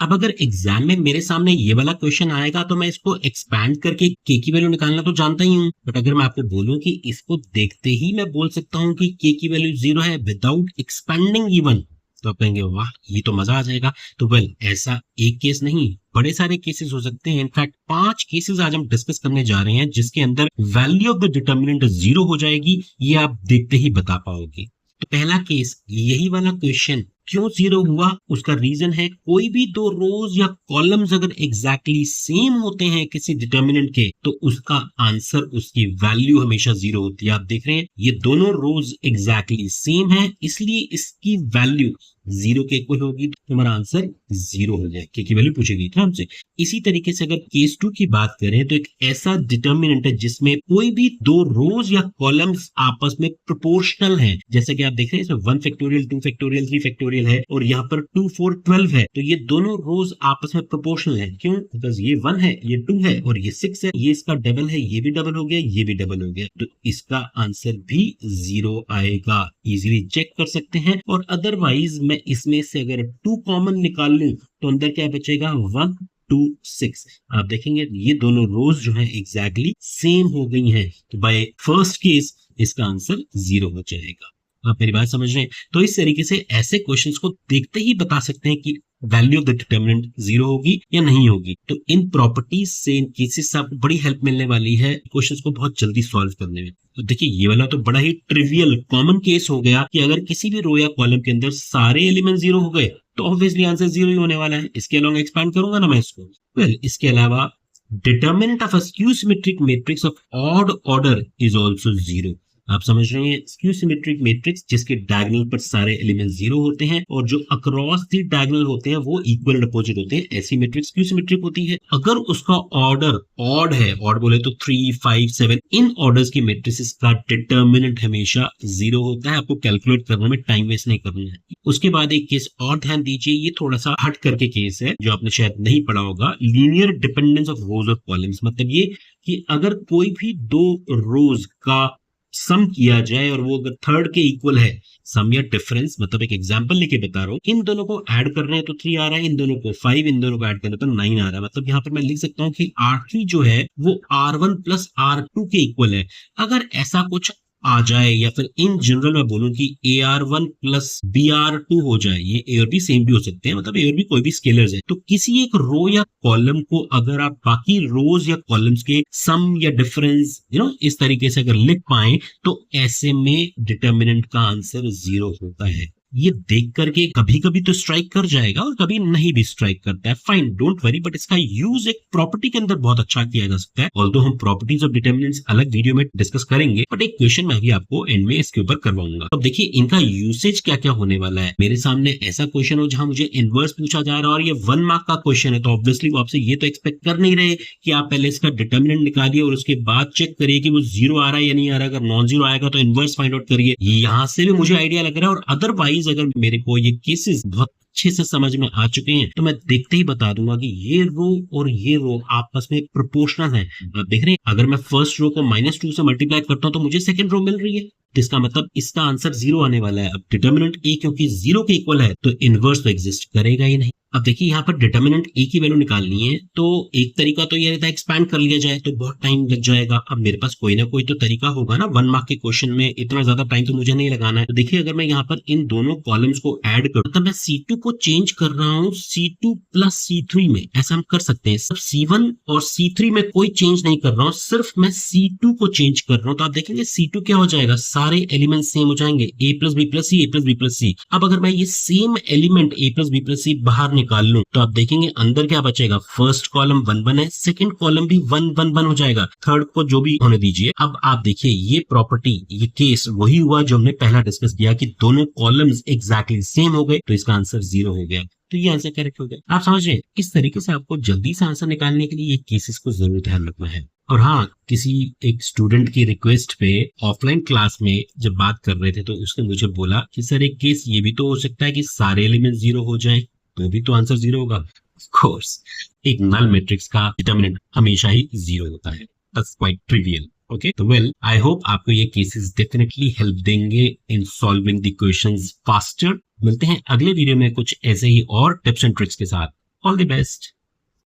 अब अगर एग्जाम में मेरे सामने ये वाला क्वेश्चन आएगा तो मैं इसको एक्सपैंड करके के की वैल्यू निकालना तो जानता ही हूँ, बट अगर मैं आपको बोलूं कि इसको देखते ही मैं बोल सकता हूँ कि के की वैल्यू 0 है विदाउट एक्सपेंडिंग इवन, तो आप कहेंगे वाह ये तो मजा आ जाएगा। तो वेल ऐसा एक केस नहीं, बड़े सारे केसेस हो सकते हैं। इनफैक्ट 5 केसेस आज हम डिस्कस करने जा रहे हैं जिसके अंदर वैल्यू ऑफ द डिटर्मिनेंट 0 हो जाएगी, ये आप देखते ही बता पाओगे। तो पहला केस यही वाला क्वेश्चन क्यों 0 हुआ, उसका रीजन है कोई भी दो रोज या कॉलम्स अगर एग्जैक्टली सेम होते हैं किसी डिटर्मिनेंट के तो उसका आंसर उसकी वैल्यू हमेशा 0 होती है। आप देख रहे हैं ये दोनों रोज एग्जैक्टली सेम है, इसलिए इसकी वैल्यू 0 के इक्वल होगी, तो हमारा आंसर 0 हो जाए। की वैल्यू पूछेगी था हमसे। इसी तरीके से अगर केस 2 की बात करें तो एक ऐसा डिटर्मिनेंट है जिसमें कोई भी दो रोज या कॉलम्स आपस में प्रोपोर्शनल हैं, जैसे कि आप देख रहे हैं इसमें 1 फैक्टोरियल 2 फैक्टोरियल 3 फैक्टोरियल है और यहाँ पर 2 4 12 है, तो ये दोनों रोज आपस में प्रोपोर्शनल है। क्यों? बिकॉज ये 1 है, ये 2 है और ये 6 है, ये इसका डबल है, ये भी डबल हो गया, ये भी डबल हो गया, तो इसका आंसर भी 0 आएगा। इजीली चेक कर सकते हैं। और अदरवाइज मैं इसमें से अगर 2 कॉमन निकाल लूं तो अंदर क्या बचेगा 1 2 6। आप देखेंगे ये दोनों रोज जो है एग्जैक्टली सेम हो गई हैं, तो बाय फर्स्ट केस इसका आंसर 0 हो जाएगा। आप मेरी बात समझ रहे हैं? तो इस तरीके से ऐसे क्वेश्चंस को देखते ही बता सकते हैं कि वैल्यू ऑफ द डिटर्मिनेंट 0 होगी या नहीं होगी। तो इन प्रॉपर्टीज से इन केसेस से आपको बड़ी हेल्प मिलने वाली है क्वेश्चंस को बहुत जल्दी सॉल्व करने में। तो देखिए ये वाला तो बड़ा ही ट्रिवियल कॉमन केस हो गया कि अगर किसी भी रो या कॉलम के अंदर सारे एलिमेंट 0 हो गए तो ऑब्वियसली आंसर 0 ही होने वाला है। इसके अलावा एक्सपैंड करूंगा ना मैं इसको। वेल इसके अलावा determinant of a skew symmetric matrix of odd order is also 0। आप समझ रहे हैं? स्क्यू सिमेट्रिक मैट्रिक्स जिसके डायगोनल पर सारे एलिमेंट 0 होते हैं और जो अक्रॉस दी डायगोनल होते हैं वो इक्वल एंड अपोजिट होते हैं, ऐसी मैट्रिक्स स्क्यू सिमेट्रिक होती है। अगर उसका ऑर्डर ऑड है, ऑड बोले तो 3 5 7, इन ऑर्डर्स की मैट्रिसेस का डिटर्मिनेंट हमेशा 0 होता है। आपको कैलकुलेट करने में टाइम वेस्ट नहीं करना है। उसके बाद एक केस और ध्यान दीजिए, ये थोड़ा सा हट करके केस है जो आपने शायद नहीं पढ़ा होगा, लीनियर डिपेंडेंस ऑफ रोज और कॉलम्स। मतलब ये कि अगर कोई भी दो रोज का सम किया जाए और वो अगर थर्ड के इक्वल है, सम या डिफरेंस, मतलब एक एग्जांपल लेके बता रहा हूँ, इन दोनों को ऐड कर रहे हैं तो 3 आ रहा है, इन दोनों को 5, इन दोनों को ऐड कर रहे हैं तो 9 आ रहा है। मतलब यहाँ पर मैं लिख सकता हूँ कि R3 जो है वो R1 प्लस R2 के इक्वल है। अगर ऐसा कुछ आ जाए या फिर इन जनरल मैं बोलूं कि AR1 प्लस BR2 हो जाए, ये A और B सेम भी हो सकते हैं, मतलब A और B कोई भी स्केलर्स है, तो किसी एक रो या कॉलम को अगर आप बाकी रोज या कॉलम्स के सम या डिफरेंस इस तरीके से अगर लिख पाए तो ऐसे में डिटर्मिनेंट का आंसर 0 होता है। ये देख करके कभी कभी तो स्ट्राइक कर जाएगा और कभी नहीं भी स्ट्राइक करता है, फाइन डोंट वरी, बट इसका यूज एक प्रॉपर्टी के अंदर बहुत अच्छा किया जा सकता है। ऑल्दो हम प्रॉपर्टीज ऑफ डिटर्मिनेंट्स अलग वीडियो में डिस्कस करेंगे, बट एक क्वेश्चन मैं भी आपको एंड में इसके ऊपर करवाऊंगा। अब देखिए इनका यूसेज क्या क्या होने वाला है। मेरे सामने ऐसा क्वेश्चन हो जहां मुझे इनवर्स पूछा जा रहा है और ये 1 मार्क का क्वेश्चन है, तो ऑब्वियसली वो आपसे ये तो एक्सपेक्ट कर नहीं रहे कि आप पहले इसका डिटर्मिनेंट निकालिए और उसके बाद चेक करिए कि वो 0 आ रहा है या नहीं आ रहा है। अगर नॉन 0 आएगा तो इनवर्स फाइंड आउट करिए। यहाँ से भी मुझे आइडिया लग रहा है। और अदरवाइज अगर मेरे को ये केसेस बहुत अच्छे से समझ में आ चुके हैं तो मैं देखते ही बता दूंगा कि ये रो और ये रो आपस में प्रोपोर्शनल है। आप देख रहे हैं अगर मैं फर्स्ट रो को -2 से मल्टीप्लाई करता हूं तो मुझे सेकंड रो मिल रही है, तो इसका मतलब इसका आंसर 0 आने वाला है। अब डिटर्मिनेंट ए क्योंकि 0 के इक्वल है तो इनवर्स तो एग्जिस्ट करेगा ही नहीं। अब देखिए यहाँ पर डिटर्मिनेंट ए की वैल्यू निकालनी है, तो एक तरीका तो ये रहता है एक्सपैंड कर लिया जाए, तो बहुत टाइम लग जाएगा। अब मेरे पास कोई ना कोई तो तरीका होगा ना, 1 मार्क के क्वेश्चन में इतना ज्यादा टाइम तो मुझे नहीं लगाना है। तो देखिए अगर मैं यहाँ पर इन दोनों कॉलम्स को ऐड करूं तो मैं C2 को चेंज कर रहा हूँ C2 प्लस C3 में, ऐसा हम कर सकते हैं। सिर्फ C1 और C3 में कोई चेंज नहीं कर रहा हूँ, सिर्फ मैं C2 को चेंज कर रहा हूँ। तो आप देखेंगे C2 क्या हो जाएगा, सारे एलिमेंट सेम हो जाएंगे, A plus B plus C, A plus B plus C. अब अगर मैं ये same element A plus B plus C बाहर निकाल लूं तो आप देखेंगे अंदर क्या बचेगा, फर्स्ट कॉलम 1 1 है, सेकंड कॉलम भी 1 1 1 हो जाएगा, थर्ड को जो भी होने दीजिए। अब आप देखिए ये प्रॉपर्टी, ये केस वही हुआ जो हमने पहला डिस्कस किया कि दोनों कॉलम्स एग्जैक्टली सेम हो गए, तो इसका आंसर 0 हो गया। तो ये आंसर करेक्ट हो गया। आप समझ रहे हैं? इस तरीके से आपको जल्दी से आंसर निकालने के लिए ये केसेस को जरूर ध्यान रखना है। और हाँ, किसी एक स्टूडेंट की रिक्वेस्ट पे ऑफलाइन क्लास में जब बात कर रहे थे तो उसने मुझे बोला कि सर एक केस ये भी तो हो सकता है कि सारे एलिमेंट 0 हो जाएं, तो भी तो आंसर 0 होगा। ऑफ कोर्स एक नल मैट्रिक्स का डिटर्मिनेंट हमेशा ही 0 होता है। That's quite trivial. ओके, तो वेल आई होप आपको ये केसेस डेफिनेटली हेल्प देंगे in solving the questions faster. मिलते हैं अगले वीडियो में कुछ ऐसे ही और टिप्स एंड ट्रिक्स के साथ। All the best.